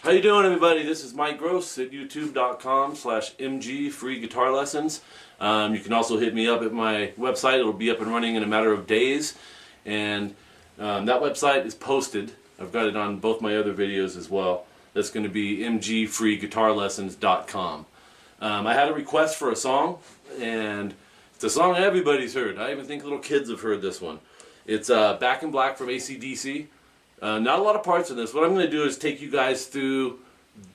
How you doing, everybody? This is Mike Gross at youtube.com/MG free guitar lessons. You can also hit me up at my website. It'll be up and running in a matter of days, and that website is posted. I've got it on both my other videos as well. That's going to be mgfreeguitarlessons.com. I had a request for a song, and it's a song everybody's heard. I even think little kids have heard this one. It's Back in Black from ACDC. Not a lot of parts in this. What I'm going to do is take you guys through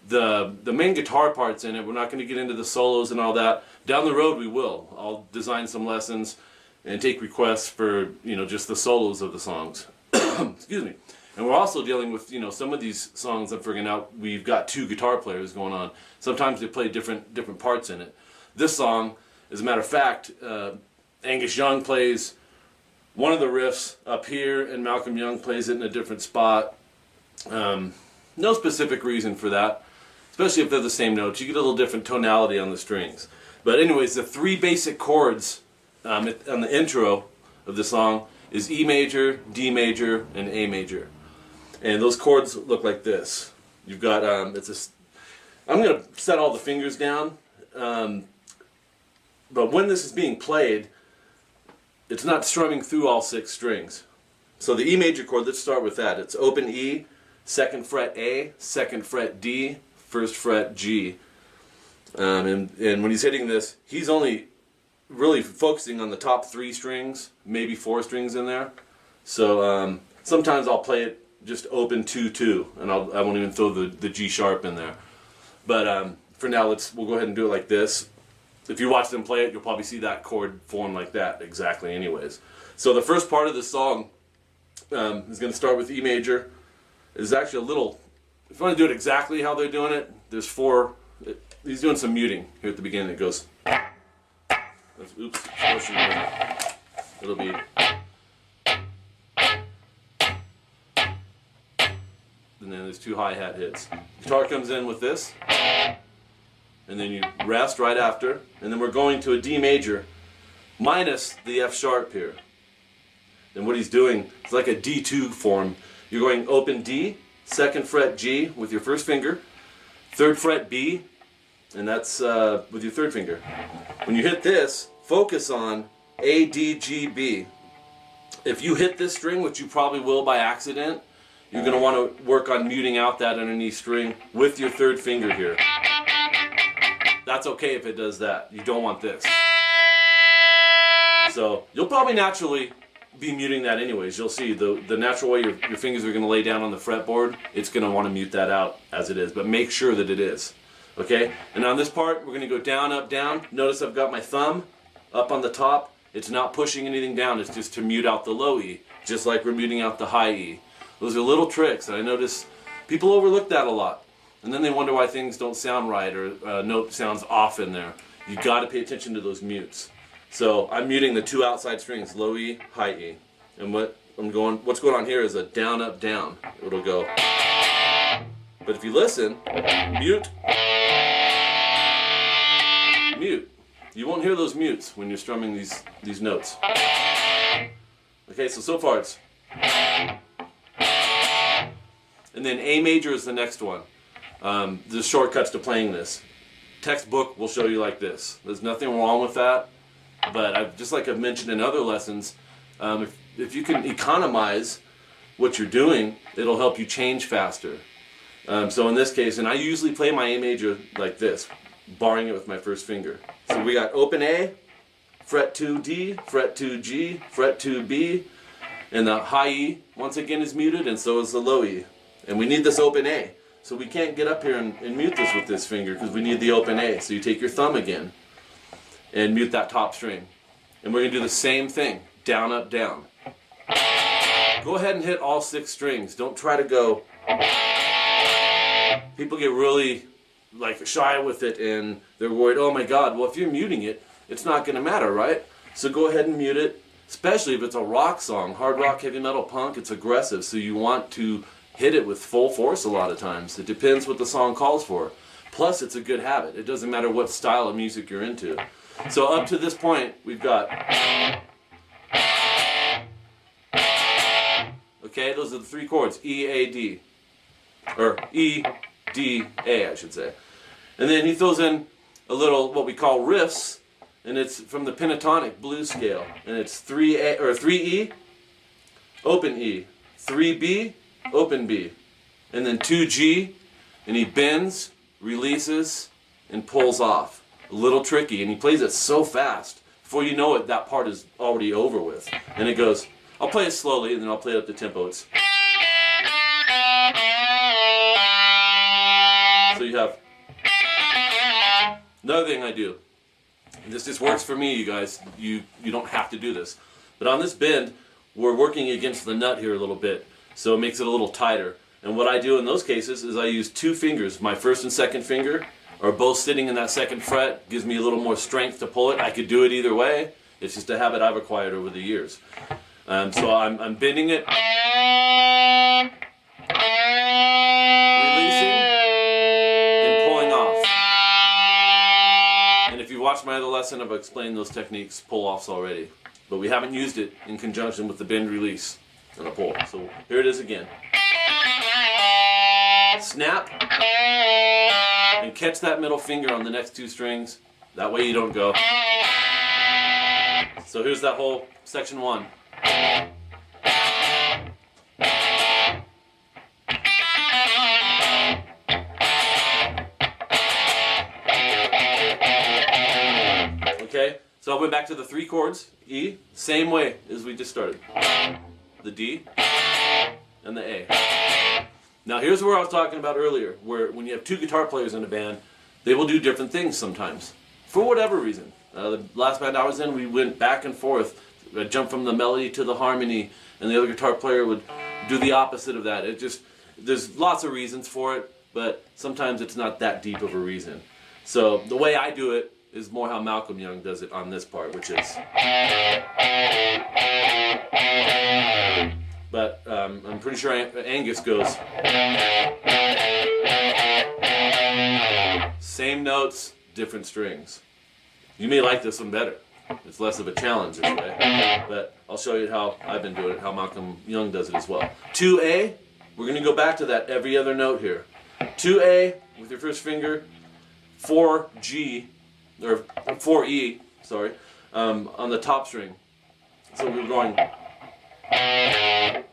the main guitar parts in it. We're not going to get into the solos and all that. Down the road we will. I'll design some lessons and take requests for, just the solos of the songs. Excuse me. And we're also dealing with, some of these songs I'm figuring out we've got two guitar players going on. Sometimes they play different parts in it. This song, as a matter of fact, Angus Young plays one of the riffs up here, and Malcolm Young plays it in a different spot. No specific reason for that, especially if they're the same notes. You get a little different tonality on the strings. But anyways, the three basic chords on the intro of the song is E major, D major, and A major. And those chords look like this. You've got, I'm going to set all the fingers down, but when this is being played, it's not strumming through all 6 strings. So the E major chord, let's start with that. It's open E, 2nd fret A, 2nd fret D, 1st fret G. And when he's hitting this, he's only really focusing on the top 3 strings, maybe 4 strings in there. So sometimes I'll play it just open 2-2, and I won't even throw the G sharp in there. But for now, we'll go ahead and do it like this. If you watch them play it, you'll probably see that chord form like that exactly anyways. So the first part of the song is going to start with E major. It's actually a little, if you want to do it exactly how they're doing it, there's 4, he's doing some muting here at the beginning. It goes, oops, it'll be, and then there's 2 hi-hat hits. Guitar comes in with this, and then you rest right after, and then we're going to a D major minus the F sharp here. And what he's doing is like a D2 form. You're going open D, 2nd fret G with your 1st finger, 3rd fret B, and that's with your 3rd finger. When you hit this, focus on A, D, G, B. If you hit this string, which you probably will by accident, you're going to want to work on muting out that underneath string with your 3rd finger here. That's okay if it does that. You don't want this. So you'll probably naturally be muting that anyways. You'll see the natural way your fingers are going to lay down on the fretboard, it's going to want to mute that out as it is. But make sure that it is. Okay? And on this part, we're going to go down, up, down. Notice I've got my thumb up on the top. It's not pushing anything down. It's just to mute out the low E, just like we're muting out the high E. Those are little tricks, and I notice people overlook that a lot. And then they wonder why things don't sound right, or a note sounds off in there. You got to pay attention to those mutes. So I'm muting the 2 outside strings, low E, high E. And what's going on here is a down, up, down. It'll go. But if you listen, mute, mute. You won't hear those mutes when you're strumming these notes. Okay, so far it's. And then A major is the next one. There's shortcuts to playing this. Textbook will show you like this. There's nothing wrong with that, but just like I've mentioned in other lessons, if you can economize what you're doing, it'll help you change faster. So in this case, and I usually play my A major like this, barring it with my 1st finger. So we got open A, fret 2 D, fret 2 G, fret 2 B, and the high E once again is muted, and so is the low E. And we need this open A. So we can't get up here and mute this with this finger because we need the open A. So you take your thumb again and mute that top string. And we're going to do the same thing. Down, up, down. Go ahead and hit all 6 strings. Don't try to go. People get really shy with it, and they're worried, oh my God, well if you're muting it, it's not going to matter, right? So go ahead and mute it, especially if it's a rock song. Hard rock, heavy metal, punk, it's aggressive. So you want to hit it with full force a lot of times. It depends what the song calls for. Plus, it's a good habit. It doesn't matter what style of music you're into. So up to this point, we've got Okay, those are the three chords, E, A, D. Or E, D, A, I should say. And then he throws in a little what we call riffs, and it's from the pentatonic blues scale, and it's 3A or 3E, open E, 3B, open B, and then 2G, and he bends, releases, and pulls off. A little tricky, and he plays it so fast. Before you know it, that part is already over with. And it goes, I'll play it slowly, and then I'll play it up the tempo. It's so you have another thing I do. This just works for me, you guys. You don't have to do this. But on this bend, we're working against the nut here a little bit, so it makes it a little tighter. And what I do in those cases is I use 2 fingers. My first and second finger are both sitting in that second fret. Gives me a little more strength to pull it. I could do it either way. It's just a habit I've acquired over the years. So I'm bending it, releasing, and pulling off. And if you watch my other lesson, I've explained those techniques, pull-offs already. But we haven't used it in conjunction with the bend, release, and a pull. So here it is again. Snap, and catch that middle finger on the next 2 strings. That way you don't go. So here's that whole section 1. Okay, so I went back to the 3 chords, E, same way as we just started. The D and the A. Now here's where I was talking about earlier, where when you have 2 guitar players in a band, they will do different things sometimes, for whatever reason. The last band I was in, we went back and forth. I'd jump from the melody to the harmony, and the other guitar player would do the opposite of that. There's lots of reasons for it, but sometimes it's not that deep of a reason. So the way I do it is more how 𝐂𝐿 does it on this part, which is. But I'm pretty sure Angus goes. Same notes, different strings. You may like this one better. It's less of a challenge this way. But I'll show you how I've been doing it, how 𝐂𝐿 does it as well. 2A, we're going to go back to that every other note here. 2A with your first finger, 4G, or 4E, sorry, on the top string. So we're going. And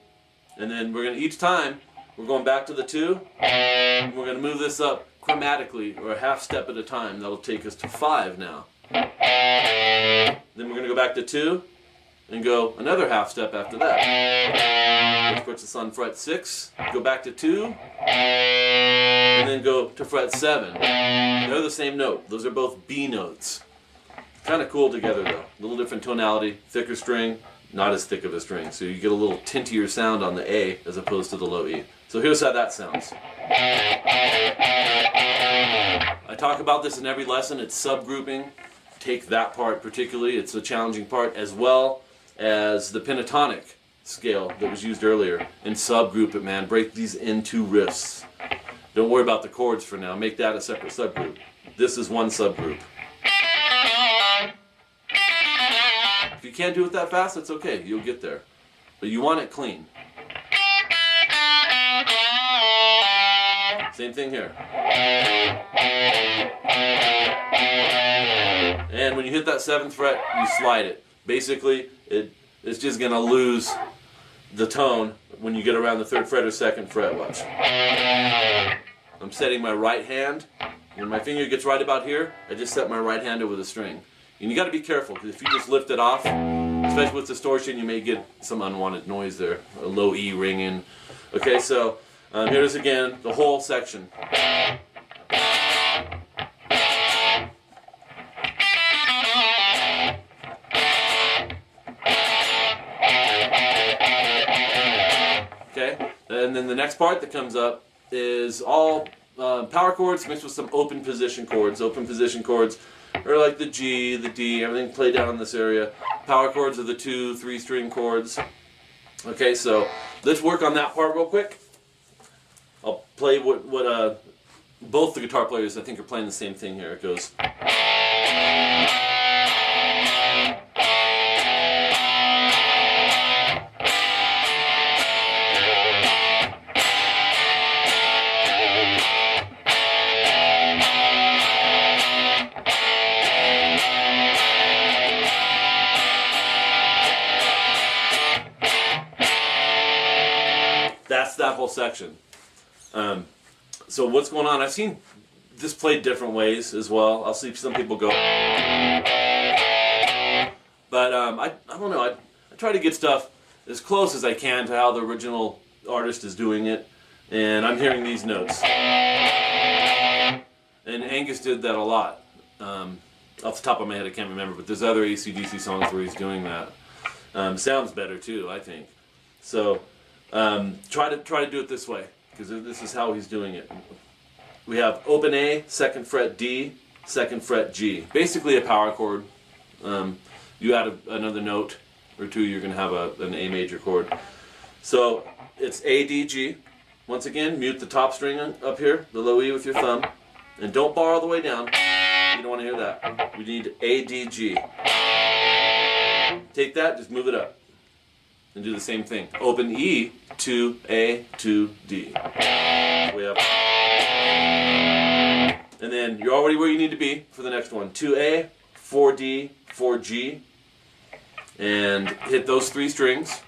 then we're going to, each time, we're going back to the 2, and we're going to move this up chromatically, or a half step at a time. That'll take us to 5 now. Then we're going to go back to 2, and go another half step after that. Which puts us on fret 6, go back to 2, and then go to fret 7. They're the same note. Those are both B notes. Kind of cool together though. A little different tonality, thicker string. Not as thick of a string, so you get a little tintier sound on the A as opposed to the low E. So here's how that sounds. I talk about this in every lesson. It's subgrouping. Take that part particularly. It's a challenging part, as well as the pentatonic scale that was used earlier. And subgroup it, man. Break these into riffs. Don't worry about the chords for now. Make that a separate subgroup. This is one subgroup. If you can't do it that fast, it's okay. You'll get there. But you want it clean. Same thing here. And when you hit that 7th fret, you slide it. Basically, it's just going to lose the tone when you get around the 3rd fret or 2nd fret. Watch. I'm setting my right hand. When my finger gets right about here, I just set my right hand over the string. And you got to be careful, because if you just lift it off, especially with distortion, you may get some unwanted noise there, a low E ringing. Okay, so here's again the whole section. Okay, and then the next part that comes up is all power chords mixed with some open position chords. Open position chords are like the G, the D, everything played down in this area. Power chords are the 2, 3 string chords. Okay, so let's work on that part real quick. I'll play what both the guitar players I think are playing the same thing here. It goes. whole section. So what's going on? I've seen this played different ways as well. I'll see some people go, but I don't know. I try to get stuff as close as I can to how the original artist is doing it, and I'm hearing these notes. And Angus did that a lot. Off the top of my head, I can't remember, but there's other ACDC songs where he's doing that. Sounds better too, I think. So try to do it this way, because this is how he's doing it. We have open A, 2nd fret D, 2nd fret G. Basically a power chord. You add another note or two, you're going to have an A major chord. So it's A, D, G. Once again, mute the top string up here, the low E with your thumb, and don't bar all the way down. You don't want to hear that. We need A, D, G. Take that, just move it up, and do the same thing. Open E to A to D. We have, and then you're already where you need to be for the next one. 2A, 4D, 4G, and hit those 3 strings.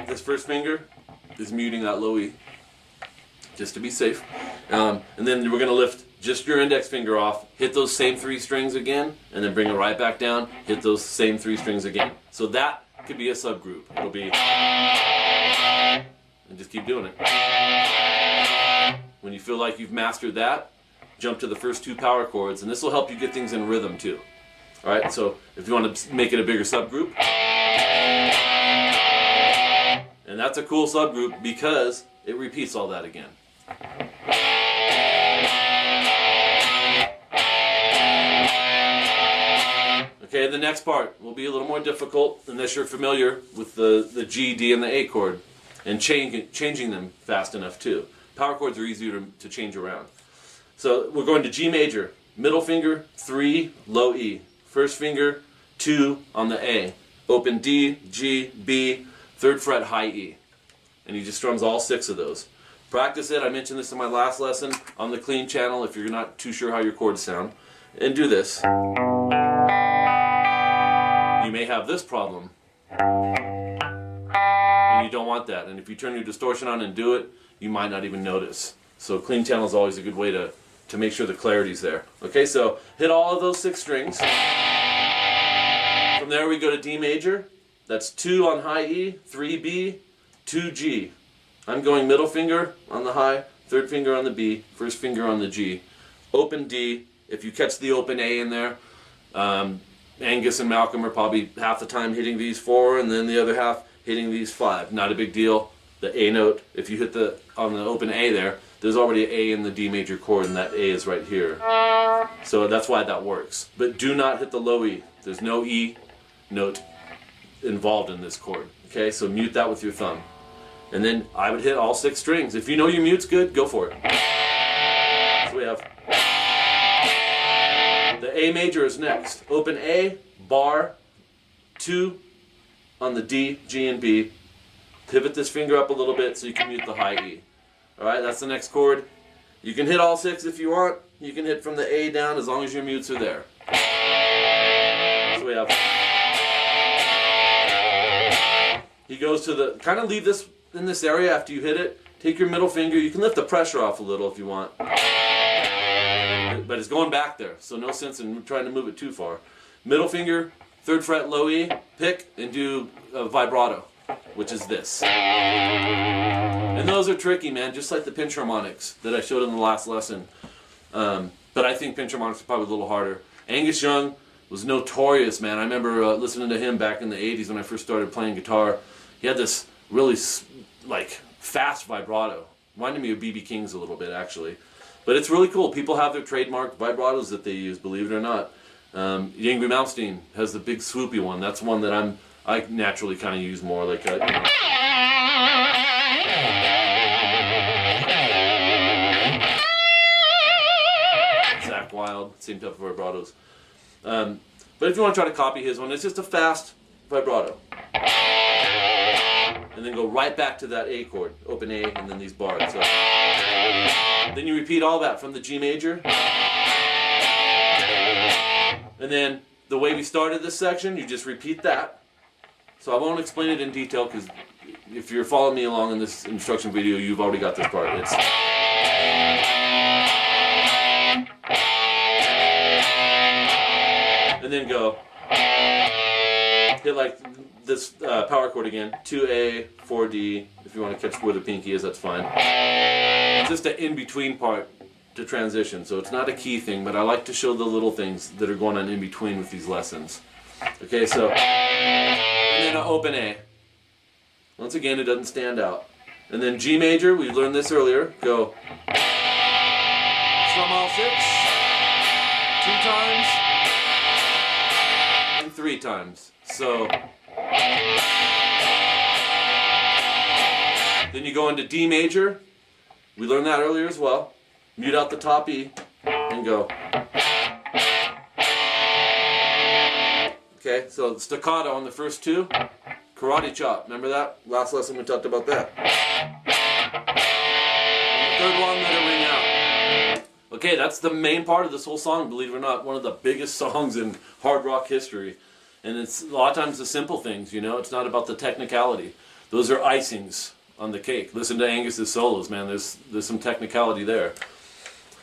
This first finger is muting that low E, just to be safe. And then we're going to lift just your index finger off, hit those same 3 strings again, and then bring it right back down, hit those same 3 strings again. So that could be a subgroup. It'll be, and just keep doing it. When you feel like you've mastered that, jump to the first 2 power chords, and this will help you get things in rhythm too. Alright, so if you want to make it a bigger subgroup, and that's a cool subgroup because it repeats all that again. Okay, the next part will be a little more difficult unless you're familiar with the G, D, and the A chord, and changing them fast enough too. Power chords are easier to change around. So we're going to G major, middle finger, 3, low E. First finger, 2 on the A. Open D, G, B, 3rd fret, high E. And he just strums all 6 of those. Practice it. I mentioned this in my last lesson on the clean channel if you're not too sure how your chords sound. And do this. You may have this problem. And you don't want that. And if you turn your distortion on and do it, you might not even notice. So clean channel is always a good way to make sure the clarity's there. Okay, so hit all of those 6 strings. From there we go to D major. That's 2 on high E, 3B, 2G. I'm going middle finger on the high, 3rd finger on the B, 1st finger on the G. Open D. If you catch the open A in there, Angus and Malcolm are probably half the time hitting these 4 and then the other half hitting these 5. Not a big deal. The A note, if you hit on the open A there, there's already an A in the D major chord and that A is right here. So that's why that works. But do not hit the low E. There's no E note involved in this chord. Okay, so mute that with your thumb. And then I would hit all 6 strings. If you know your mute's good, go for it. So we have the A major is next. Open A, bar, 2 on the D, G, and B. Pivot this finger up a little bit so you can mute the high E. Alright, that's the next chord. You can hit all 6 if you want. You can hit from the A down as long as your mutes are there. So we have... He goes to the... Kind of leave this in this area after you hit it. Take your middle finger. You can lift the pressure off a little if you want. But it's going back there, so no sense in trying to move it too far. Middle finger, 3rd fret, low E, pick, and do a vibrato, which is this. And those are tricky, man, just like the pinch harmonics that I showed in the last lesson. But I think pinch harmonics are probably a little harder. Angus Young was notorious, man. I remember listening to him back in the 80s when I first started playing guitar. He had this really fast vibrato. Reminded me of B.B. King's a little bit, actually. But it's really cool. People have their trademark vibratos that they use, believe it or not. Yngwie Malmsteen has the big swoopy one. That's one that I naturally kind of use more, like Zakk Wylde, same type of vibratos. But if you want to try to copy his one, it's just a fast vibrato. And then go right back to that A chord, open A, and then these bars. So, then you repeat all that from the G major. And then the way we started this section, you just repeat that. So I won't explain it in detail because if you're following me along in this instruction video, you've already got this part. It's and then go hit like this power chord again, 2A, 4D. If you want to catch where the pinky is, that's fine. It's just an in-between part to transition, so it's not a key thing, but I like to show the little things that are going on in between with these lessons. Okay, so, and then an open A. Once again, it doesn't stand out. And then G major, we learned this earlier, go strum all 6, 2 times, and 3 times. So, then you go into D major, we learned that earlier as well. Mute out the top E, and go. Okay, so staccato on the first 2, karate chop, remember that? Last lesson we talked about that. And the third one, let it ring out. Okay, that's the main part of this whole song, believe it or not, one of the biggest songs in hard rock history. And it's a lot of times the simple things, you know, it's not about the technicality. Those are icings on the cake. Listen to Angus's solos, man, there's some technicality there.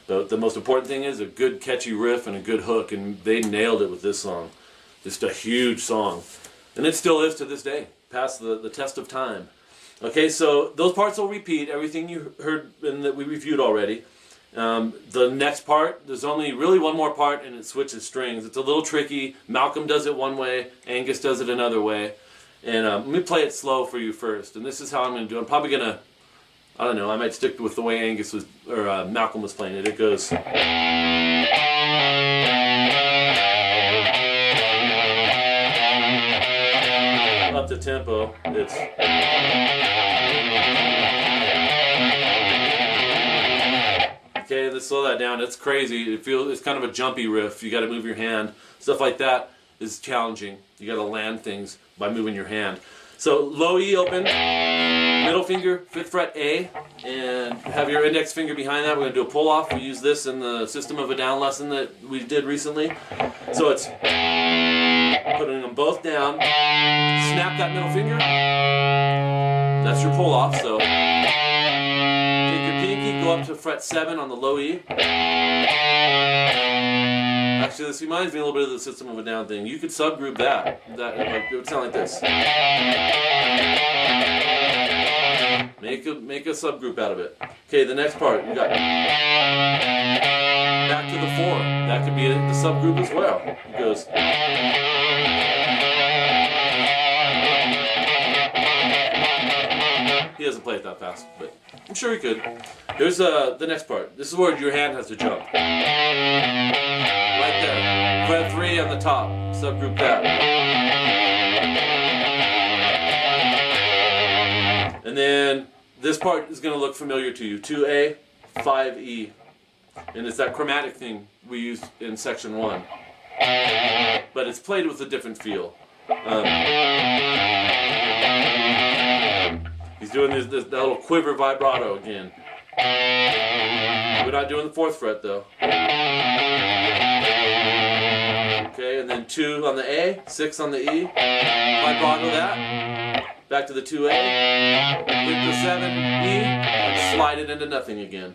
The most important thing is a good catchy riff and a good hook, and they nailed it with this song. Just a huge song. And it still is to this day, past the test of time. Okay, so those parts will repeat, everything you heard and that we reviewed already. The next part, there's only really one more part, and it switches strings. It's a little tricky. Malcolm does it one way, Angus does it another way. And let me play it slow for you first. And this is how I'm going to do it. I'm probably going to, I don't know, I might stick with the way Angus was, or Malcolm was playing it. It goes... up the tempo, it's... Okay, let's slow that down. It's crazy. It's kind of a jumpy riff. You got to move your hand. Stuff like that is challenging. You got to land things by moving your hand. So low E open, middle finger, 5th fret A, and have your index finger behind that. We're going to do a pull off. We use this in the System of a Down lesson that we did recently. So it's putting them both down, snap that middle finger. That's your pull off. So take your pinky, go up to fret 7 on the low E. Actually, this reminds me a little bit of the System of a Down thing. You could subgroup that. Like, it would sound like this. Make a subgroup out of it. Okay, the next part, you got back to the 4. That could be the subgroup as well. It goes. He doesn't play it that fast, but I'm sure he could. Here's the next part. This is where your hand has to jump. Right there. Fret 3 on the top. Subgroup that. And then this part is going to look familiar to you. 2A, 5E. And it's that chromatic thing we used in section 1. But it's played with a different feel. He's doing that little quiver vibrato again. We're not doing the 4th fret though. Okay, and then 2 on the A, 6 on the E. Vibrato that. Back to the 2A. Hit the 7 E and slide it into nothing again.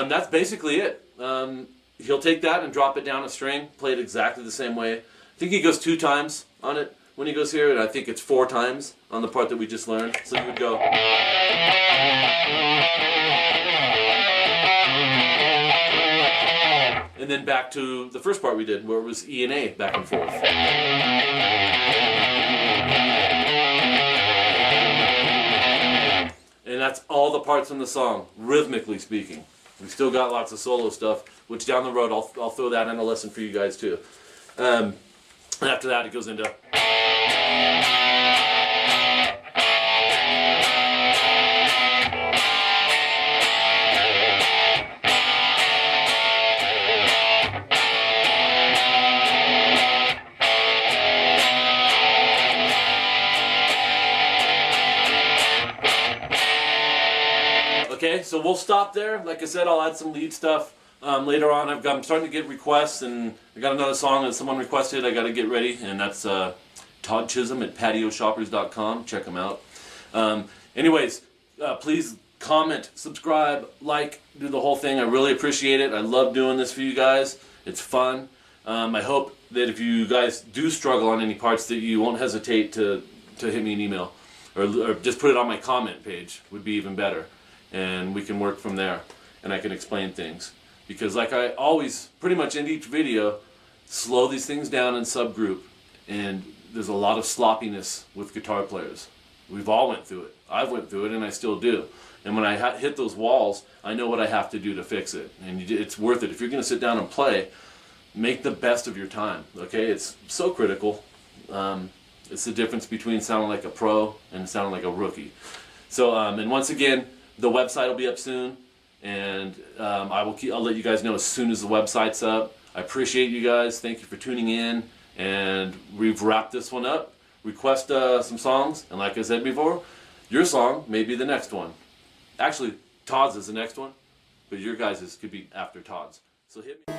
That's basically it. He'll take that and drop it down a string, play it exactly the same way. I think he goes 2 times on it when he goes here, and I think it's 4 times on the part that we just learned. So you would go. And then back to the first part we did, where it was E and A back and forth. And that's all the parts in the song, rhythmically speaking. We still got lots of solo stuff, which down the road I'll throw that in a lesson for you guys too. And after that it goes into... Okay, so we'll stop there. Like I said, I'll add some lead stuff later on. I'm starting to get requests, and I got another song that someone requested. I got to get ready, and that's Todd Chisholm at patioshoppers.com. Check him out. Anyways, please comment, subscribe, like, do the whole thing. I really appreciate it. I love doing this for you guys. It's fun. I hope that if you guys do struggle on any parts, that you won't hesitate to hit me an email, or just put it on my comment page. Would be even better, and we can work from there, and I can explain things. Because like I always, pretty much in each video, slow these things down in subgroup, and there's a lot of sloppiness with guitar players. We've all went through it. I've went through it, and I still do. And when I hit those walls, I know what I have to do to fix it. And it's worth it. If you're going to sit down and play, make the best of your time. Okay? It's so critical. It's the difference between sounding like a pro and sounding like a rookie. So, and once again, the website will be up soon. And I'll let you guys know as soon as the website's up. I appreciate you guys. Thank you for tuning in. And we've wrapped this one up. Request some songs, and like I said before, your song may be the next one. Actually, Todd's is the next one, but your guys' could be after Todd's. So hit me.